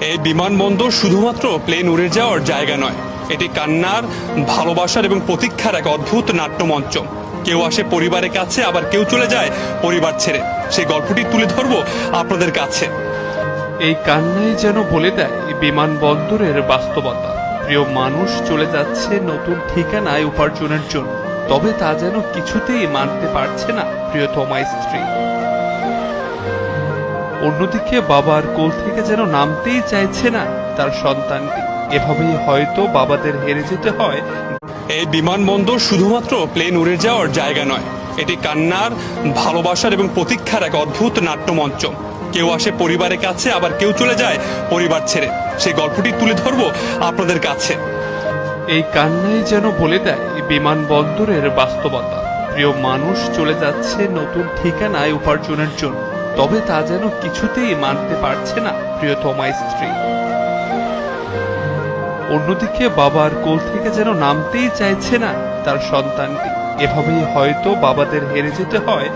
এই বিমানবন্দর শুধুমাত্র প্লেন উড়ে যাওয়ার জায়গা নয়, এটি কান্নার, ভালোবাসার এবং প্রতীক্ষার এক অদ্ভুত নাট্যমঞ্চ। কেউ আসে পরিবারের কাছে, আবার কেউ চলে যায় পরিবার ছেড়ে। সেই গল্পটি তুলে ধরবো আপনাদের কাছে। এই কান্নাই যেন বলে দেয় বিমানবন্দরের বাস্তবতা। প্রিয় মানুষ চলে যাচ্ছে নতুন ঠিকানায় উপার্জনের জন্য, তবে তা যেন কিছুতেই মানতে পারছে না প্রিয়তমা স্ত্রী। অন্যদিকে বাবার কোল থেকে যেন নামতেই চাইছে না তার সন্তানটি। এভাবেই হয়তো বাবাদের হেরে যেতে হয়। এই বিমানবন্দর শুধুমাত্র প্লেন উড়ে যাওয়ার জায়গা নয়, এটি কান্নার, ভালোবাসার এবং প্রতীক্ষার এক অদ্ভুত নাট্যমঞ্চ। কেউ আসে পরিবারের কাছে, আবার কেউ চলে যায় পরিবার ছেড়ে। সেই গল্পটি তুলে ধরবো আপনাদের কাছে। এই কান্নাই যেন বলে দেয় বিমানবন্দরের বাস্তবতা। প্রিয় মানুষ চলে যাচ্ছে নতুন ঠিকানায় উপার্জনের জন্য, তবে তা যেন কিছুতেই মানতে পারছে না প্রিয়তমা স্ত্রী। অন্যদিকে বাবার কোল থেকে যেন নামতেই চাইছে না তার সন্তানটি। এভাবেই হয়তো বাবাদের হেরে যেতে হয়